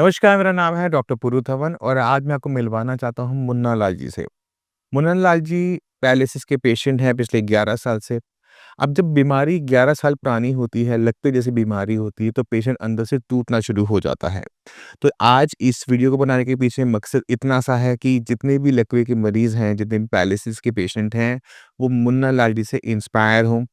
नमस्कार, मेरा नाम है डॉक्टर पुरु धवन और आज मैं आपको मिलवाना चाहता हूँ मुन्ना लाल जी से। मुन्ना लाल जी पैरालिसिस के पेशेंट हैं पिछले 11 साल से। अब जब बीमारी 11 साल पुरानी होती है, लकवे जैसी बीमारी होती है, तो पेशेंट अंदर से टूटना शुरू हो जाता है। तो आज इस वीडियो को बनाने के पीछे मकसद इतना सा है कि जितने भी लकवे के मरीज़ हैं, जितने भी पैरालिसिस के पेशेंट हैं, वो मुन्ना लाल जी से इंस्पायर हों।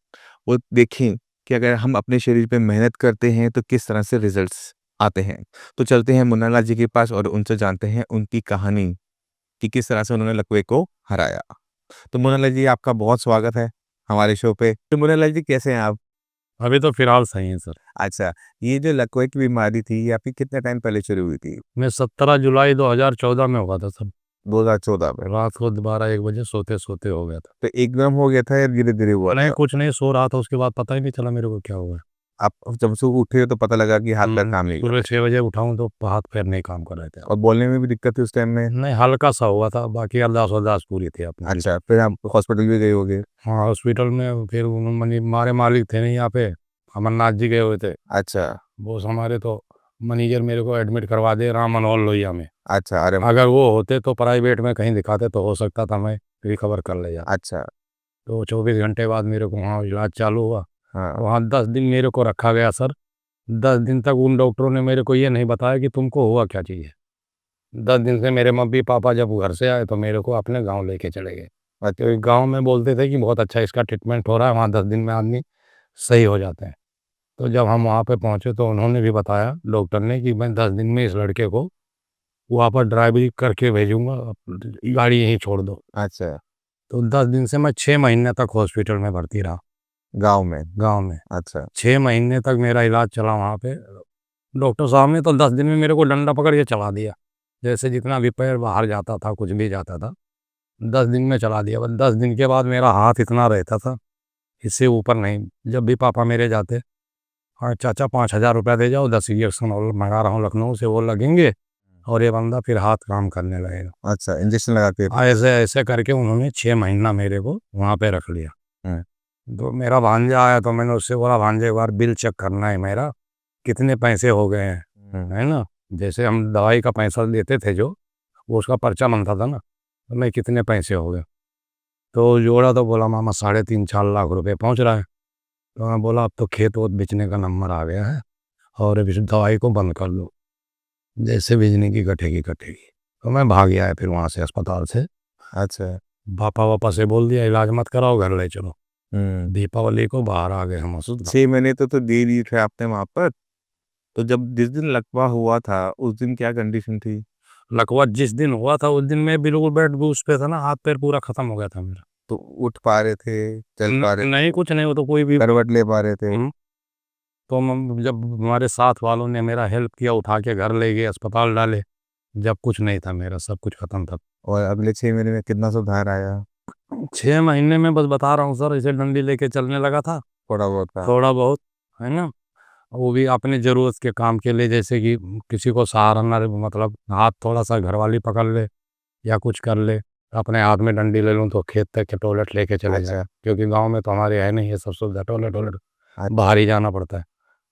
वो देखें कि अगर हम अपने शरीर पे मेहनत करते हैं, तो किस तरह से रिज़ल्ट्स आते हैं। तो चलते हैं मुन्ना लाल जी के पास और उनसे जानते हैं उनकी कहानी कि किस तरह से उन्होंने लकवे को हराया। तो मुन्ना लाल जी, आपका बहुत स्वागत है हमारे शो पे। तो मुन्ना लाल जी, कैसे हैं आप? अभी तो फिलहाल सही है सर। अच्छा, ये जो लकवे की बीमारी थी, ये आपकी कितने टाइम पहले शुरू हुई थी? मैं 17 जुलाई 2014 में हुआ था सर। 2014 में। रात को 12-1 बजे सोते-सोते हो गया था। तो एकदम हो गया था या धीरे-धीरे हुआ नहीं, था? कुछ नहीं, सो रहा था, उसके बाद पता ही नहीं चला मेरे को क्या हुआ। आप जब से उठे तो पता लगा कि हाथ-पैर काम नहीं कर सुबह रहे 6 बजे उठा हूँ तो हाथ-पैर नहीं काम कर रहे थे। और बोलने में भी दिक्कत थी उस टाइम में? नहीं, हल्का-सा हुआ था, बाकी अरदास-वरदास पूरी थी अपनी। अच्छा, फिर आप हॉस्पिटल भी गए होंगे? हाँ, हॉस्पिटल में फिर हमारे मालिक थे नहीं यहाँ पे, अमरनाथ जी गए हुए थे। अच्छा, बॉस हमारे, तो मैनेजर मेरे को एडमिट करवा दिए राम मनोहर लोहिया में। अच्छा, अरे! अगर वो होते तो प्राइवेट में कहीं दिखाते तो हो सकता था मैं रिकवर कर ले जाता। अच्छा, तो 24 घंटे बाद मेरे को वहाँ इलाज चालू हुआ। हाँ, वहाँ 10 दिन मेरे को रखा गया सर। 10 दिन तक उन डॉक्टरों ने मेरे को ये नहीं बताया कि तुमको हुआ क्या चीज़ है। 10 दिन से मेरे मम्मी-पापा जब घर से आए तो मेरे को अपने गाँव लेके चले गए। अच्छा, क्योंकि गाँव में बोलते थे कि बहुत अच्छा इसका ट्रीटमेंट हो रहा है, वहाँ 10 दिन में आदमी सही हो जाते हैं। तो जब हम वहाँ पे पहुँचे तो उन्होंने भी बताया डॉक्टर ने कि मैं 10 दिन में इस लड़के को वहाँ पर ड्राइवरी करके भेजूँगा, गाड़ी यहीं छोड़ दो। अच्छा, तो 10 दिन से मैं 6 महीने तक हॉस्पिटल में भर्ती रहा, गाँव में, गाँव में। अच्छा, 6 महीने तक मेरा इलाज चला वहाँ पे। डॉक्टर साहब ने तो 10 दिन में मेरे को डंडा पकड़ के चला दिया। जैसे जितना भी पैर बाहर जाता था, कुछ भी जाता था, 10 दिन में चला दिया। बस 10 दिन के बाद मेरा हाथ इतना रहता था, इससे ऊपर नहीं। जब भी पापा मेरे जाते, "हाँ चाचा, 5,000 रुपया दे जाओ, 10 इंजेक्शन और मँगा रहा हूँ लखनऊ से, वो लगेंगे और ये बंदा फिर हाथ काम करने लगेगा।" अच्छा, इंजेक्शन लगा के फिर ऐसे-ऐसे करके उन्होंने 6 महीना मेरे को वहाँ पे रख लिया। हुँ, तो मेरा भांजा आया तो मैंने उससे बोला, "भांजे, एक बार बिल चेक करना है मेरा, कितने पैसे हो गए हैं।" हुँ, है ना? जैसे हम दवाई का पैसा देते थे जो, वो उसका पर्चा बनता था ना, तो मैं कितने पैसे हो गए। तो जोड़ा तो बोला, "मामा 3.5-4 लाख रुपए पहुँच रहा है।" तो मैं बोला, "अब तो खेत-वोत बेचने का नंबर आ गया है और अब इस दवाई को बंद कर दो, जैसे बिजली की कटेगी, कटेगी।" तो मैं भाग आया फिर वहाँ से अस्पताल से। अच्छा, पापा-वापा से बोल दिया, "इलाज मत कराओ, घर ले चलो।" हुँ, दीपावली को बाहर आ गए हम तो अस्पताल। 6 महीने तो दे दिए थे आपने वहाँ पर, तो जब जिस दिन लकवा हुआ था, उस दिन क्या कंडीशन थी? लकवा जिस दिन हुआ था उस दिन मैं बिल्कुल बेड पे उस पे था ना, हाथ-पैर पूरा खत्म हो गया था मेरा। तो उठ पा रहे थे, चल पा रहे नहीं, थे, कुछ नहीं, वो तो कोई भी। करवट ले पा रहे थे? हुँ, तो जब हमारे साथ वालों ने मेरा हेल्प किया, उठा के घर ले गए, अस्पताल डाले, जब कुछ नहीं था मेरा, सब कुछ खत्म था। और अगले 6 महीने में कितना सुधार आया? 6 महीने में बस बता रहा हूँ सर, ऐसे डंडी लेके चलने लगा था, थोड़ा बहुत था? थोड़ा बहुत, है ना? वो भी अपनी ज़रूरत के काम के लिए, जैसे कि किसी को सहारा ना रहे, मतलब हाथ थोड़ा-सा घरवाली पकड़ ले या कुछ कर ले, अपने हाथ में डंडी ले लूँ तो खेत तक के टॉयलेट लेके चले जाएँ, अच्छा, क्योंकि गाँव में तो हमारे है नहीं ये सब सुविधा, टॉयलेट-वॉयलेट अच्छा, बाहर ही जाना पड़ता है।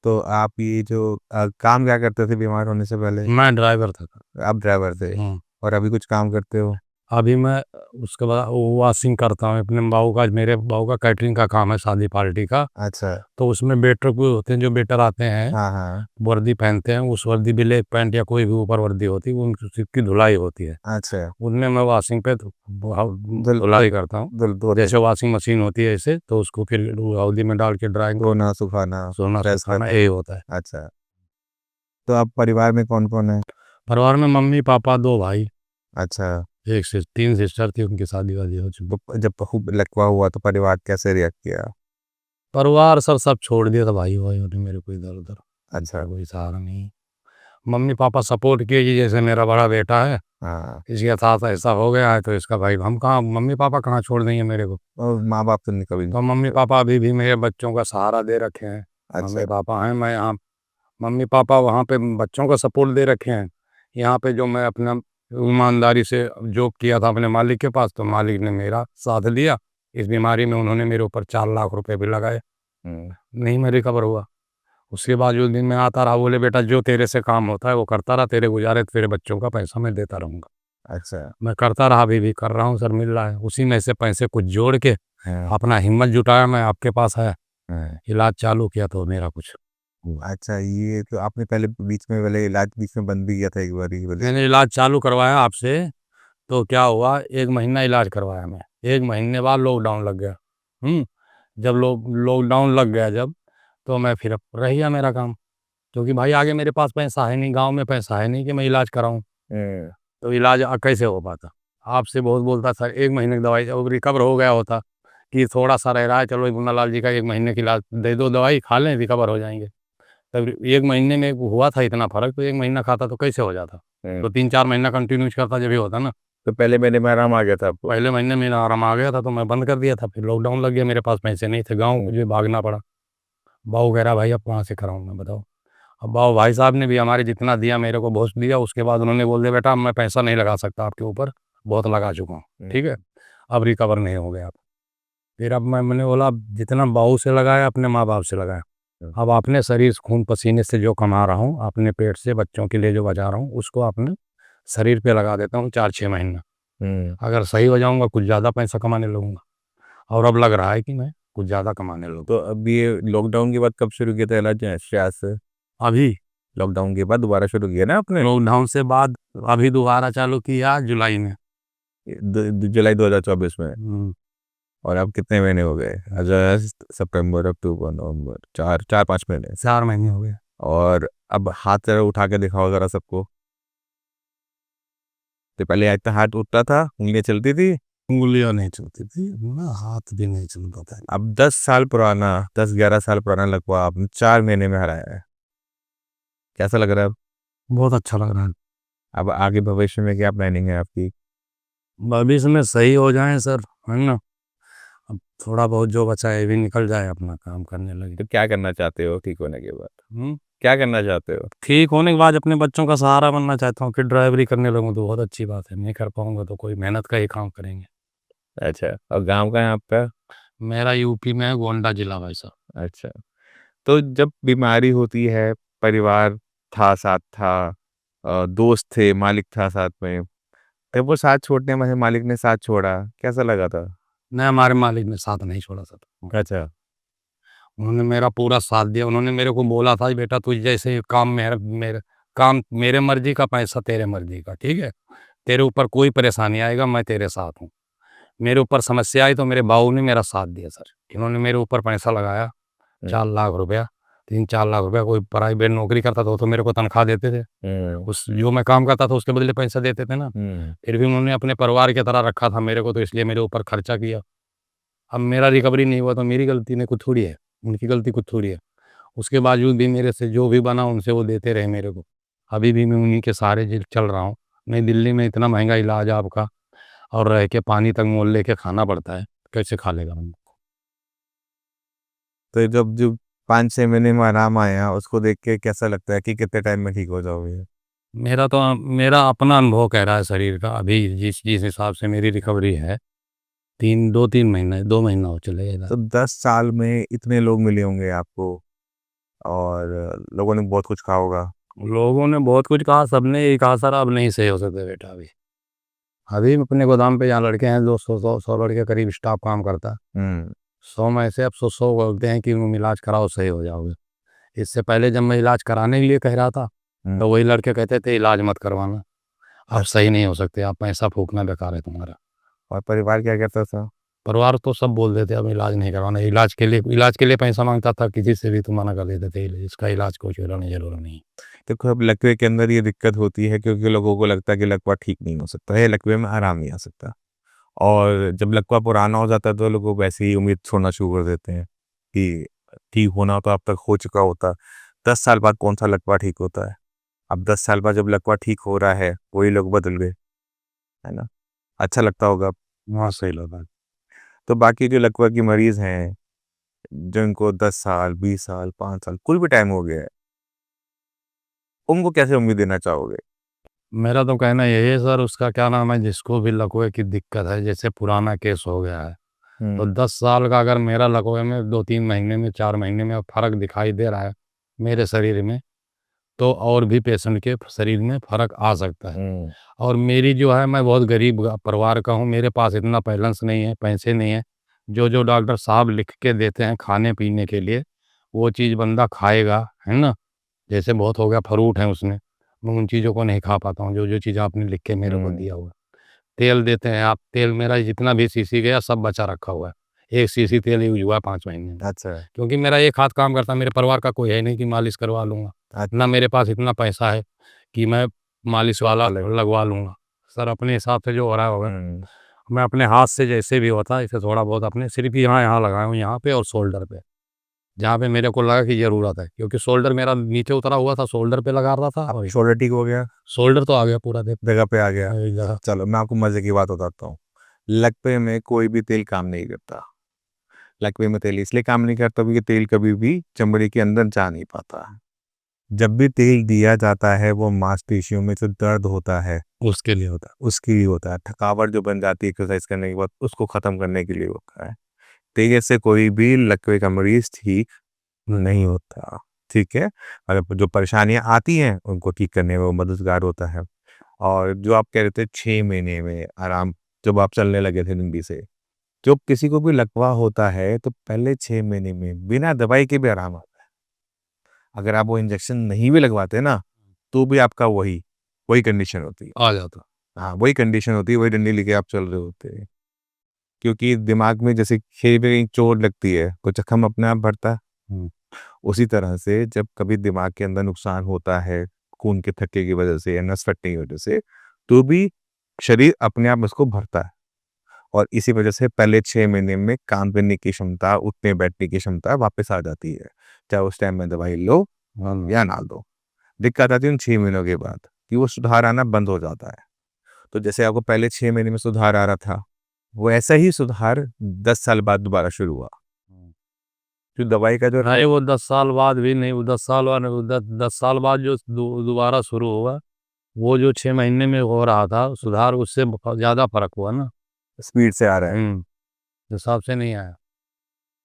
तो आप ये जो काम क्या करते थे बीमार होने से पहले? मैं ड्राइवर था। आप ड्राइवर थे हुँ। और अभी कुछ काम करते हो? अभी मैं उसके बाद वॉशिंग करता हूँ अपने बाऊ का, मेरे बाऊ का कैटरिंग का काम है, शादी पार्टी का। अच्छा, तो उसमें वेटर कोई होते हैं, जो वेटर आते हैं, हाँ, हाँ, वर्दी पहनते हैं, उस वर्दी ब्लैक पैंट या कोई भी ऊपर वर्दी होती है, उनकी धुलाई होती है। अच्छा, उनमें मैं वॉशिंग पे धुल धुलाई करता हूँ। धुल धोते जैसे वॉशिंग मशीन होती है ऐसे, तो उसको फिर हौदी में डाल के ड्राइंग करना, धोना, सुखाना, सोना प्रेस सुखाना, करना। यही होता है। अच्छा, तो आप परिवार में कौन-कौन है? परिवार में मम्मी-पापा, 2 भाई, अच्छा, 3 सिस्टर थी, उनकी शादी-वादी हो चुकी। तो जब खूब लकवा हुआ तो परिवार कैसे रिएक्ट किया? परिवार सर सब छोड़ दिया था, भाई-वाइयों ने मेरे को इधर-उधर, अच्छा, उनका कोई सहारा नहीं। मम्मी-पापा सपोर्ट किए कि जैसे मेरा बड़ा बेटा है, हाँ, इसके साथ ऐसा हो गया है तो इसका भाई, हम कहाँ, मम्मी-पापा कहाँ छोड़ देंगे मेरे को। और माँ-बाप तो नहीं कभी नहीं तो छोड़ते? मम्मी-पापा अभी भी मेरे बच्चों का सहारा दे रखे हैं। अच्छा, मम्मी-पापा हैं, मैं यहाँ, मम्मी-पापा वहाँ पे बच्चों का सपोर्ट दे रखे हैं। यहाँ पे जो मैं अपना ईमानदारी से जॉब किया था अपने मालिक के पास, तो मालिक ने मेरा साथ दिया। इस बीमारी में उन्होंने मेरे ऊपर 4 लाख रुपए भी लगाए, हुँ, नहीं मैं रिकवर हुआ। उसके बावजूद भी मैं आता रहा, बोले बेटा जो तेरे से काम होता है वो करता रहा, तेरे गुजारे तेरे बच्चों का पैसा मैं देता रहूँगा। अच्छा। मैं करता रहा, अभी भी कर रहा हूँ सर, मिल रहा है। उसी में से पैसे कुछ जोड़ के हाँ, अपना हिम्मत जुटाया, मैं आपके पास आया, हाँ। इलाज चालू किया तो मेरा कुछ अच्छा, ये तो आपने पहले बीच में वाले इलाज बीच में बंद भी किया था एक बार ये वाले। मैंने इलाज चालू करवाया आपसे, तो क्या हुआ, 1 महीना इलाज करवाया मैं, 1 महीने बाद लॉकडाउन लग गया। जब लॉकडाउन लग गया जब, तो मैं फिर अब रह गया मेरा काम, क्योंकि भाई आगे मेरे पास पैसा है नहीं, गाँव में पैसा है नहीं कि मैं इलाज कराऊँ, हाँ, तो इलाज कैसे हो पाता? आपसे बहुत बोलता सर, 1 महीने की दवाई, जब रिकवर हो गया होता कि थोड़ा-सा रह रहा है, चलो मुन्ना लाल जी का 1 महीने की इलाज दे दो, दवाई खा लें, रिकवर हो जाएँगे। तब 1 महीने में हुआ था इतना फ़र्क, तो 1 महीना खाता तो कैसे हो जाता? हाँ। तो 3-4 महीना कंटिन्यूज़ करता जब ये होता ना। तो पहले महीने में आराम आ गया था आपको? पहले महीने में आराम आ गया था तो मैं बंद कर दिया था, फिर लॉकडाउन लग गया, मेरे पास पैसे नहीं थे, गाँव मुझे भागना पड़ा। बाऊ कह रहा भाई अब कहाँ से कराऊँ मैं, बताओ? अब बाऊ भाई साहब ने भी हमारे जितना दिया मेरे को बहुत दिया, उसके बाद उन्होंने बोल दिया बेटा अब मैं पैसा नहीं लगा सकता आपके ऊपर, बहुत लगा चुका हूँ, हुँ, ठीक है? अब रिकवर नहीं होगे आप। फिर अब मैंने बोला अब जितना बाऊ से लगाया अपने माँ-बाप से लगाया, हुँ, अब अपने शरीर से खून पसीने से जो कमा रहा हूँ, अपने पेट से बच्चों के लिए जो बचा रहा हूँ, उसको अपने शरीर पे लगा देता हूँ 4-6 महीना। हुँ। अगर सही हो जाऊँगा कुछ ज़्यादा पैसा कमाने लगूँगा, और अब लग रहा है कि मैं कुछ ज़्यादा कमाने लगूँ। तो अब ये लॉकडाउन के बाद कब शुरू किया था इलाज शायद से? अभी लॉकडाउन के बाद दोबारा शुरू किया ना आपने? लॉकडाउन से बाद अभी दोबारा चालू किया जुलाई में। जुलाई 2024 में। हुँ, और अब कितने महीने हो गए? अगस्त, सितंबर, अक्टूबर, नवंबर, 4-5 महीने। 4 महीने हो गए। और अब हाथ ज़रा उठा के दिखाओ ज़रा सबको। तो पहले इतना हाथ उठता था, उँगलियाँ चलती थी। उँगलियाँ नहीं चलती थी, ना हाथ भी नहीं चलता था। अब 10 साल पुराना, 10-11 साल पुराना लकवा आपने 4 महीने में हराया है। कैसा लग रहा है अब? बहुत अच्छा लग रहा है। अब आगे भविष्य में क्या प्लानिंग है आपकी? भविष्य में सही हो जाएँ सर, है ना? अब थोड़ा बहुत जो बचा है ये भी निकल जाए, अपना काम करने लगे। तो क्या करना चाहते हो ठीक होने के बाद? हुँ, क्या करना चाहते हो? ठीक होने के बाद अपने बच्चों का सहारा बनना चाहता हूँ, फिर ड्राइवरी करने लगूँ तो बहुत अच्छी बात है, नहीं कर पाऊँगा तो कोई मेहनत का ही काम करेंगे। अच्छा, और गाँव कहाँ है आपका? मेरा यूपी में है, गोंडा जिला भाई साहब। अच्छा, तो जब बीमारी होती है, परिवार था, साथ था, दोस्त थे, मालिक था साथ में, तब वो साथ छोड़ने में मालिक ने साथ छोड़ा, कैसा लगा था? नहीं, हमारे मालिक ने साथ नहीं छोड़ा सर। अच्छा। उन्होंने मेरा पूरा साथ दिया, उन्होंने मेरे को बोला था बेटा तू जैसे काम काम मेरे मर्ज़ी का, पैसा तेरे मर्ज़ी का, ठीक है? तेरे ऊपर कोई परेशानी आएगा मैं तेरे साथ हूँ। मेरे ऊपर समस्या आई तो मेरे बाऊ ने मेरा साथ दिया सर। इन्होंने मेरे ऊपर पैसा लगाया, हुँ, 4 लाख रुपया, 3-4 लाख रुपया, कोई प्राइवेट नौकरी करता था वो तो मेरे को तनख्वाह देते थे। हुँ, उस जो मैं काम करता था उसके बदले पैसा देते थे ना। हुँ, फिर भी उन्होंने अपने परिवार की तरह रखा था मेरे को, तो इसलिए मेरे ऊपर खर्चा किया। अब मेरा रिकवरी नहीं हुआ तो मेरी गलती नहीं, कुछ थोड़ी है, उनकी गलती कुछ थोड़ी है। उसके बावजूद भी मेरे से जो भी बना उनसे वो देते रहे मेरे को। अभी भी मैं उन्हीं के सहारे चल रहा हूँ। नहीं, दिल्ली में इतना महँगा इलाज आपका, और रह के पानी तक मोल लेके खाना पड़ता है, कैसे खा लेगा बंदा? तो जब जो 5-6 महीने में आराम आया, उसको देख के कैसा लगता है कि कितने टाइम में ठीक हो जाओगे? मेरा अपना अनुभव कह रहा है शरीर का, अभी जिस जिस हिसाब से मेरी रिकवरी है, 2-3 महीना, 2 महीना हो चले इधर। तो 10 साल में इतने लोग मिले होंगे आपको और लोगों ने बहुत कुछ कहा होगा। लोगों ने बहुत कुछ कहा, सबने यही कहा सर अब नहीं सही हो सकते बेटा अभी। अभी अपने गोदाम पे यहाँ लड़के हैं, 200 लड़के करीब स्टाफ काम करता है। हुँ, 100 में से अब 100 बोलते हैं कि तुम इलाज कराओ सही हो जाओगे। इससे पहले जब मैं इलाज कराने के लिए कह रहा था, हुँ। तो वही लड़के कहते थे इलाज मत करवाना, आप अच्छा, सही नहीं हो सकते, आप पैसा फूकना बेकार है तुम्हारा। और परिवार क्या कहता था? परिवार तो सब बोल देते अब इलाज नहीं करवाना, इलाज के लिए पैसा माँगता था किसी से भी तो मना कर देते थे, इसका इलाज कोई कराने ज़रूरी नहीं। देखो, अब लकवे के अंदर ये दिक्कत होती है क्योंकि लोगों को लगता है कि लकवा ठीक नहीं हो सकता है, लकवे में आराम नहीं आ सकता। और जब लकवा पुराना हो जाता है तो लोग वैसे ही उम्मीद छोड़ना शुरू कर देते हैं कि ठीक होना तो अब तक हो चुका होता। 10 साल बाद कौन-सा लकवा ठीक होता है? अब 10 साल बाद जब लकवा ठीक हो रहा है, वही लोग बदल गए, है ना? अच्छा लगता होगा। हाँ, सही लगा। तो बाकी जो लकवा की मरीज़ हैं, जिनको 10 साल, 20 साल, 5 साल, कोई भी टाइम हो गया है, उनको कैसे उम्मीद देना चाहोगे? मेरा तो कहना यही है सर, उसका क्या नाम है, जिसको भी लकवे की दिक्कत है, जैसे पुराना केस हो गया है, तो हुँ, 10 साल का अगर मेरा लकवे में 2-3 महीने में, 4 महीने में फ़र्क दिखाई दे रहा है, मेरे शरीर में, तो और भी पेशेंट के शरीर में फ़र्क आ सकता है। और मेरी जो है, मैं बहुत गरीब परिवार का हूँ, मेरे पास इतना बैलेंस नहीं है, पैसे नहीं है। जो डॉक्टर साहब लिख के देते हैं खाने-पीने के लिए, वो चीज़ बंदा खाएगा, है ना? जैसे बहुत हो गया फ्रूट है उसमें, मैं उन चीज़ों को नहीं खा पाता हूँ, जो चीज़ आपने लिख के मेरे को दिया हुआ है। तेल देते हैं आप, तेल मेरा जितना भी शीशी गया सब बचा रखा हुआ है। 1 शीशी तेल यूज़ हुआ है 5 महीने में। अच्छा। क्योंकि मेरा एक हाथ काम करता है, मेरे परिवार का कोई है नहीं कि मालिश करवा लूँगा। ना मेरे पास इतना पैसा है कि मैं मालिश वाला लगवा लूँगा। सर अपने हिसाब से जो हो रहा होगा, मैं अपने हाथ से जैसे भी होता है इसे थोड़ा बहुत अपने सिर्फ़ यहाँ लगाया हूँ, यहाँ पे और शोल्डर पे। जहाँ पे मेरे को लगा कि ज़रूरत है, क्योंकि शोल्डर मेरा नीचे उतरा हुआ था, शोल्डर पे लगा रहा था। और शोल्डर ठीक हो गया, शोल्डर तो आ गया पूरा जगह पे आ गया। जगह। चलो मैं आपको मजे की बात बताता हूँ। लकवे में कोई भी तेल काम नहीं करता। लकवे में तेल इसलिए काम नहीं करता क्योंकि तेल कभी भी चमड़ी के अंदर जा नहीं पाता। जब भी तेल दिया जाता है वो मांसपेशियों में जो दर्द होता है उसके लिए होता उसके लिए होता है। थकावट जो बन जाती है एक्सरसाइज करने के बाद उसको खत्म करने के लिए होता है। तेल से कोई भी लकवे का मरीज ठीक नहीं होता। ठीक है, और जो परेशानियां आती हैं उनको ठीक करने में वो मददगार होता है। और जो आप कह रहे थे 6 महीने में आराम, जब आप चलने लगे थे लंबी से, जब किसी को भी लकवा होता है तो पहले 6 महीने में बिना दवाई के भी आराम आता है। अगर आप वो इंजेक्शन नहीं भी लगवाते ना तो भी आपका वही वही कंडीशन होती है। आ जाता। हाँ, वही कंडीशन होती है, वही डंडी लेके आप चल रहे होते हैं। क्योंकि दिमाग में जैसे खेल में कहीं चोट लगती है तो जख्म अपने आप भरता है। उसी तरह से जब कभी दिमाग के अंदर नुकसान होता है खून के थक्के की वजह से या नस फटने की वजह से, तो भी शरीर अपने आप उसको भरता है। और इसी वजह से पहले 6 महीने में काम करने की क्षमता, उठने बैठने की क्षमता वापस आ जाती है, चाहे उस टाइम में दवाई लो या ना लो। दिक्कत आती है उन 6 महीनों के बाद कि वो सुधार आना बंद हो जाता है। तो जैसे आपको पहले 6 महीने में सुधार आ रहा था, वो ऐसा ही सुधार 10 साल बाद दोबारा शुरू हुआ। जो दवाई का जो नहीं, वो 10 साल बाद भी नहीं, वो 10 साल बाद, वो 10 साल बाद जो दोबारा शुरू हुआ, वो जो 6 महीने में हो रहा था सुधार, उससे बहुत ज़्यादा फ़र्क हुआ ना। स्पीड से आ रहा है, हिसाब से नहीं आया।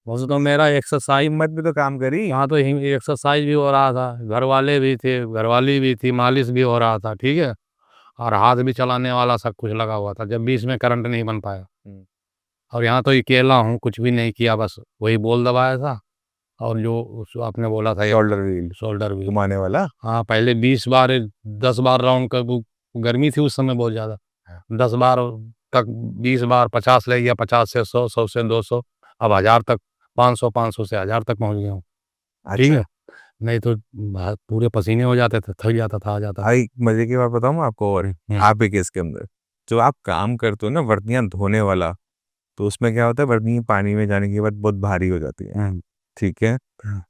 वैसे तो मेरा एक्सरसाइज, हिम्मत भी तो काम करी। यहाँ तो एक्सरसाइज भी हो रहा था, घर वाले भी थे, घरवाली भी थी, मालिश भी हो रहा था, ठीक है? और हाथ भी चलाने वाला सब कुछ लगा हुआ था, जब भी इसमें करंट नहीं बन पाया। और यहाँ तो अकेला हूँ, कुछ भी नहीं किया, बस वही बॉल दबाया था। और जो आपने बोला था शोल्डर व्हील शोल्डर व्हील घुमाने वाला। हाँ, पहले 20 बार 10 बार राउंड का, वो गर्मी थी उस समय बहुत ज़्यादा, 10 बार तक, 20 बार 50 ले गया, 50 से 100, 100 से 200, अब 1000 तक, 500, 500 से 1000 तक पहुँच गया हूँ। ठीक अच्छा, है? नहीं तो पूरे पसीने हो जाते थे, थक जाता था, आ जाता था। भाई मजे की बात बताऊं आपको, और हम्म। आप ही के इसके अंदर जो आप काम करते हो ना वर्दियां धोने वाला, तो उसमें क्या होता है, वर्दियां पानी में जाने के बाद बहुत भारी हो जाती है। ठीक है,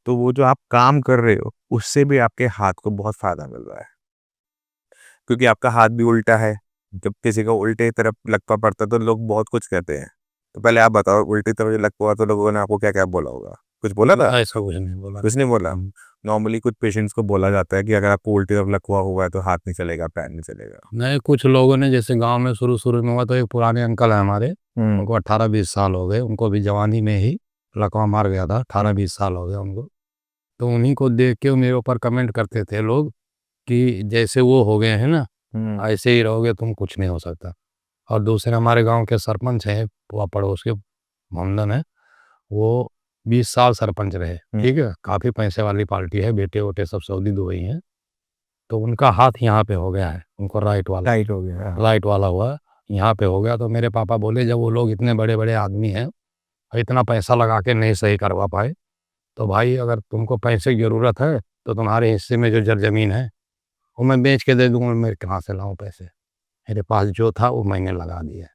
तो वो जो आप काम कर रहे हो उससे भी आपके हाथ को बहुत फायदा मिल रहा है, क्योंकि आपका हाथ भी उल्टा है। जब किसी को उल्टे तरफ लकवा पड़ता है तो लोग बहुत कुछ कहते हैं। तो पहले आप बताओ, उल्टी तरफ लकवा हुआ तो लोगों ने आपको क्या क्या बोला होगा? कुछ बोला था? ऐसा कुछ नहीं बोला। कुछ नहीं बोला। नॉर्मली कुछ पेशेंट्स को बोला जाता है कि अगर आपको उल्टी तरफ लकवा हुआ है तो हाथ नहीं चलेगा, पैर नहीं चलेगा। नहीं, कुछ लोगों ने, जैसे गांव में शुरू में हुआ, तो एक पुराने अंकल हैं हमारे, उनको 18-20 साल हो गए, उनको भी जवानी में ही लकवा मार गया था, 18-20 साल हो गए उनको। तो उन्हीं को देख के मेरे ऊपर कमेंट करते थे लोग कि जैसे वो हो गए हैं ना, ऐसे ही रहोगे तुम, कुछ नहीं हो सकता। और दूसरे हमारे गांव के सरपंच हैं, वो पड़ोस के मोहम्मदन है, वो 20 साल सरपंच रहे, ठीक है? काफ़ी पैसे वाली पार्टी है, बेटे वोटे सब सऊदी दुबई हैं। तो उनका हाथ यहाँ पे हो गया है, उनको राइट वाला, टाइट हो गया। राइट वाला हुआ, यहाँ पे हो गया। तो मेरे पापा बोले, जब वो लोग इतने बड़े-बड़े आदमी हैं और इतना पैसा लगा के नहीं सही करवा पाए, तो भाई अगर तुमको पैसे की ज़रूरत है, तो तुम्हारे हिस्से में जो ज़मीन है, वो मैं बेच के दे दूँगा, मैं कहाँ से लाऊँ पैसे? मेरे पास जो था वो मैंने लगा दिया।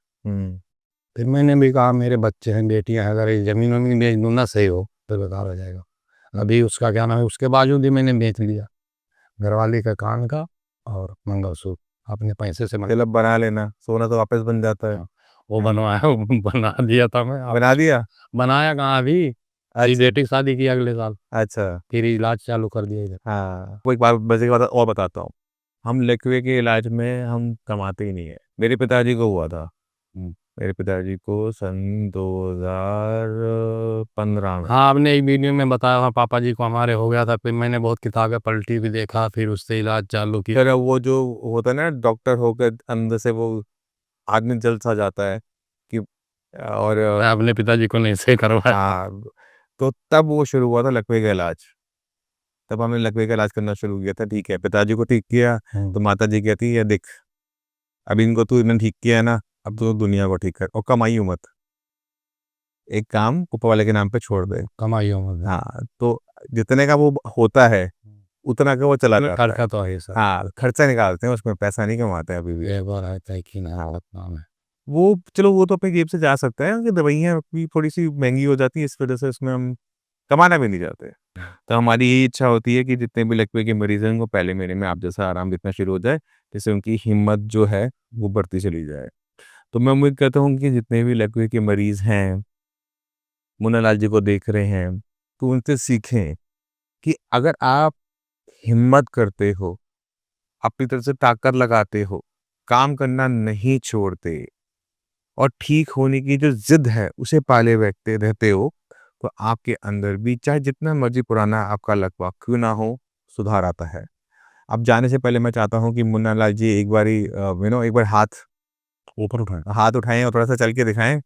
फिर मैंने भी कहा, मेरे बच्चे हैं, बेटियाँ हैं, अगर ये ज़मीन-वमीन बेच दूँ ना, सही हो, तो बेकार हो जाएगा। अभी उसका क्या नाम है, उसके बावजूद भी मैंने बेच लिया, घरवाली का कान का और मंगलसूत्र अपने पैसे से मतलब बना लेना, सोना तो वापस बन जाता है। वो बनवाया, वो बना दिया था मैं। बना दिया। बनाया कहाँ अभी, अभी अच्छा। बेटी की शादी की अगले साल, अच्छा। फिर इलाज चालू कर दिया इधर। हाँ, वो एक बात मजे की बात और बताता हूँ। हम लकवे के इलाज में हम कमाते ही नहीं है। मेरे पिताजी को हुआ था, मेरे पिताजी को सन 2015 में। हाँ, आपने एक वीडियो में बताया था पापा जी को हमारे हो गया था, फिर मैंने बहुत किताबें पलटी भी देखा, फिर उससे इलाज चालू किया। फिर वो जो होता है ना डॉक्टर होकर अंदर से वो आदमी जल्द सा जाता है कि और मैं अपने पिताजी को नहीं सही करवाया। हाँ, तो तब वो शुरू हुआ था लकवे का इलाज। तब हमने लकवे का इलाज करना शुरू किया था। ठीक है, पिताजी को ठीक किया तो माताजी कहती है देख, अब इनको तू इन्हें ठीक किया है ना, अब तो दुनिया को ठीक कर और कमाइयो मत, एक काम ऊपर वाले के नाम पे छोड़ दे। कमाई हो मतलब। हाँ, तो जितने का वो होता है उतना का वो चला जाता है। खर्चा तो है सर। हाँ, खर्चा निकालते हैं, उसमें पैसा नहीं कमाते हैं अभी भी। ये बार है तय की ना हालत नाम है। वो चलो वो तो अपनी जेब से जा सकता है कि दवाइयाँ भी थोड़ी सी महंगी हो जाती है, इस वजह से उसमें हम कमाना भी नहीं चाहते। तो हमारी यही इच्छा होती है कि जितने भी लकवे के मरीज हैं उनको पहले महीने में आप जैसा आराम दिखना शुरू हो जाए, जिससे उनकी हिम्मत जो है वो बढ़ती चली जाए। तो मैं उम्मीद करता हूँ कि जितने भी लकवे के मरीज हैं, मुन्ना लाल जी को देख रहे हैं, तो उनसे सीखें कि अगर आप हिम्मत करते हो, अपनी तरफ से ताकत लगाते हो, काम करना नहीं छोड़ते और ठीक होने की जो ज़िद है उसे पाले बैठते रहते हो, तो आपके अंदर भी चाहे जितना मर्ज़ी पुराना आपका लकवा क्यों ना हो, सुधार आता है। अब जाने से पहले मैं चाहता हूँ कि मुन्ना लाल जी एक बारी एक बार ऊपर उठाए। हाथ उठाएँ और थोड़ा-सा चल के दिखाएँ,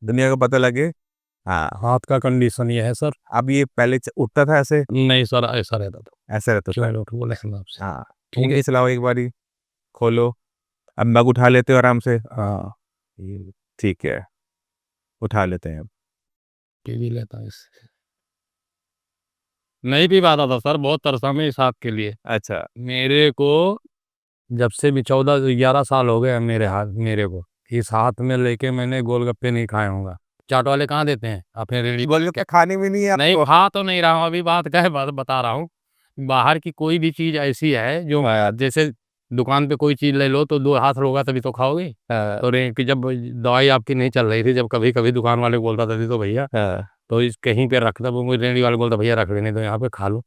दुनिया को पता लगे। हाँ, हाथ का कंडीशन ये है सर। अब ये पहले उठता था ऐसे, नहीं सर, ऐसा रहता था। ऐसे रहता था। चलो बोले आपसे। हाँ, ठीक है। ऊँगली चलाओ एक बारी, खोलो, अब मग उठा लेते हो आराम से। हाँ, ये ठीक है, उठा लेते हैं अब। टीवी लेता है इससे। नहीं पी पाता था सर, बहुत तरसा मैं इस हाथ के लिए। अच्छा, मेरे को जब से भी 14-11 साल हो गए हैं मेरे को, इस हाथ में लेके मैंने गोलगप्पे नहीं खाए होंगे। चाट वाले कहाँ देते हैं अपने रेडी। बोलो क्या खाने में नहीं है नहीं आपको? खा तो नहीं रहा हूँ, अभी बात क्या है बता रहा हूँ। बाहर की कोई भी चीज़ ऐसी है जो जैसे दुकान पे कोई चीज़ ले लो तो 2 हाथ होगा तभी तो खाओगे। हाँ, तो कि जब दवाई आपकी नहीं चल रही थी, जब कभी-कभी दुकान वाले बोलता था, "दे दो भैया।" हाँ, तो इस कहीं पे रखता वो मुझे रेहड़ी वाला बोलता, "भैया रख लेने दो यहाँ पे खा लो।"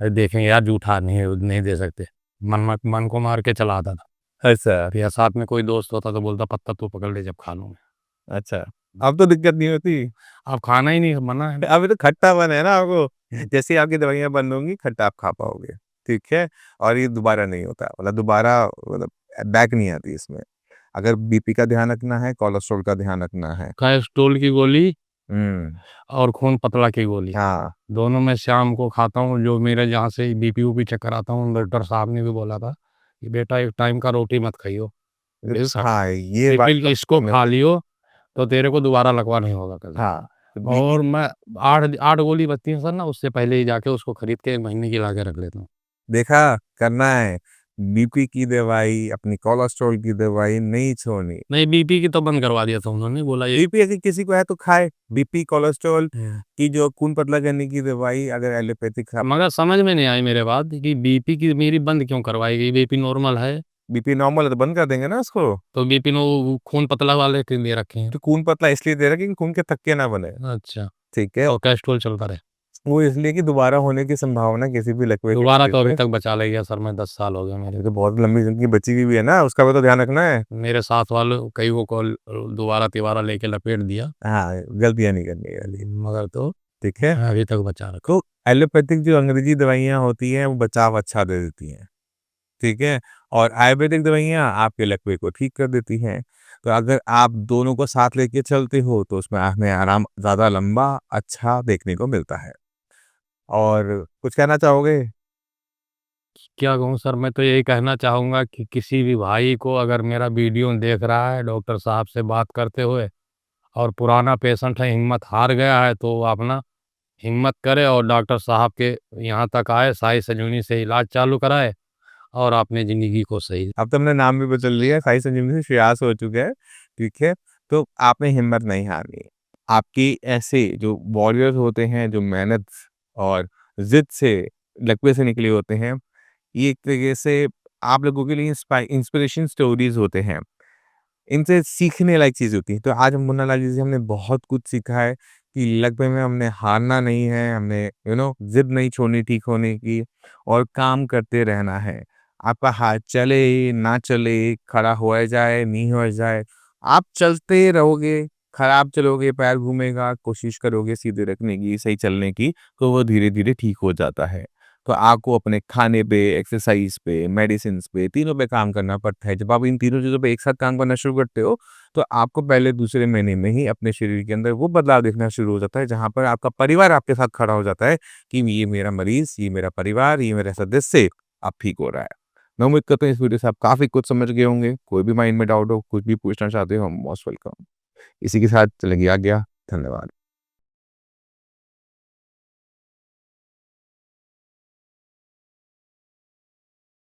अरे देखेंगे यार जूठा नहीं दे सकते। मन को मार के चला आता था। अच्छा, फिर या साथ में कोई दोस्त होता तो बोलता, "पत्ता तू पकड़ ले जब खा लूँगा।" अच्छा। अब तो दिक्कत नहीं होती। अब खाना ही नहीं मना है। अभी तो खट्टापन है ना आपको, जैसे ही आपकी दवाइयाँ बंद होंगी, खट्टा आप खा पाओगे, ठीक है? और ये दोबारा नहीं होता, मतलब दोबारा मतलब बैक नहीं आती इसमें। अगर बीपी का ध्यान रखना है, कोलेस्ट्रॉल का ध्यान रखना है। कैस्ट्रोल की गोली हुँ, और खून पतला की गोली, हाँ, दोनों मैं शाम को खाता हूँ। जो मेरे जहाँ से बीपी-वूपी चेक कराता हूँ, डॉक्टर साहब ने भी बोला था कि बेटा एक टाइम का रोटी मत खाइयो। हाँ, ये बात बिल्कुल इसको तो खा लियो तो तेरे को दोबारा लकवा नहीं होगा कभी। हाँ, तो बीपी और मैं 8 गोली बचती है सर ना, उससे पहले ही जाके उसको खरीद के 1 महीने की ला के रख लेता हूँ। देखा, करना है। बीपी की दवाई, अपनी कोलेस्ट्रॉल की दवाई नहीं छोड़नी। नहीं बीपी की तो बंद करवा दिया था उन्होंने, बोला ये बीपी अगर किसी को है तो खाए, बीपी, कोलेस्ट्रॉल हुँ। की जो खून पतला करने की दवाई अगर एलोपैथिक खा मगर समझ में नहीं आई मेरे बात कि बीपी की मेरी बंद क्यों करवाई गई? बीपी नॉर्मल है, बीपी नॉर्मल है तो बंद कर देंगे ना उसको। तो बीपी नो खून पतला वाले के लिए रखे हैं। तो खून पतला इसलिए दे रहा है कि खून के थक्के ना बने, अच्छा, ठीक है? और कैस्ट्रोल चलता रहे। वो इसलिए कि दोबारा होने की संभावना किसी भी लकवे के दोबारा मरीज तो अभी में। तक बचा ले गया सर मैं, 10 साल हो गए मेरे। ये तो बहुत लंबी ज़िंदगी बची हुई भी है ना, उसका भी तो ध्यान रखना है। मेरे साथ वाले कई वो कॉल दोबारा-तिबारा लेके लपेट दिया, हाँ, गलतियाँ नहीं करनी है वाली, मगर तो ठीक है? मैं अभी तक बचा रखा। तो एलोपैथिक जो अंग्रेजी दवाइयाँ होती हैं, वो बचाव अच्छा दे देती हैं, ठीक है? और आयुर्वेदिक दवाइयाँ आपके लकवे को ठीक कर देती हैं। तो अगर आप दोनों को साथ लेके चलते हो, तो उसमें हमें आराम ज़्यादा लंबा, अच्छा देखने को मिलता है। और कुछ कहना चाहोगे? क्या कहूँ सर, मैं तो यही कहना चाहूँगा कि किसी भी भाई को अगर मेरा वीडियो देख रहा है डॉक्टर साहब से बात करते हुए और पुराना पेशेंट है, हिम्मत हार गया है, तो वो अपना हिम्मत करे और डॉक्टर साहब के यहाँ तक आए, साई संजीवनी से इलाज चालू कराए और अपनी ज़िंदगी को सही। अब तो हमने नाम भी बदल लिया है, साई संजीवनी से श्रेयास हो चुका है, ठीक है? तो आपने हिम्मत नहीं हारनी है। आपकी ऐसे जो वॉरियर्स होते हैं, जो मेहनत और ज़िद से लकवे से निकले होते हैं, ये एक तरीके से आप लोगों के लिए इंस्पिरेशन स्टोरीज़ होते हैं। इनसे सीखने लायक चीज़ होती है। तो आज मुन्ना लाल जी से हमने बहुत कुछ सीखा है कि लकवे में हमने हारना नहीं है, हमने ज़िद नहीं छोड़नी ठीक होने की और काम करते रहना है। आपका हाथ चले, ना चले, खड़ा हुआ जाए, नहीं हुआ जाए, आप चलते रहोगे, खराब चलोगे, पैर घूमेगा, कोशिश करोगे सीधे रखने की, सही चलने की, तो वो धीरे-धीरे ठीक हो जाता है। तो आपको अपने खाने पे, एक्सरसाइज़ पे, मेडिसिन्स पे, तीनों पे काम करना पड़ता है। जब आप इन तीनों चीज़ों पे एक साथ काम करना शुरू करते हो, तो आपको पहले दूसरे महीने में ही अपने शरीर के अंदर वो बदलाव दिखना शुरू हो जाता है, जहाँ पर आपका परिवार आपके साथ खड़ा हो जाता है कि ये मेरा मरीज़, ये मेरा परिवार, ये मेरा सदस्य अब ठीक हो रहा है। मैं उम्मीद करता हूँ इस वीडियो से आप काफ़ी कुछ समझ गए होंगे। कोई भी माइंड में डाउट हो, कुछ भी पूछना चाहते हो, मोस्ट वेलकम। इसी के साथ चलें आज्ञा। धन्यवाद।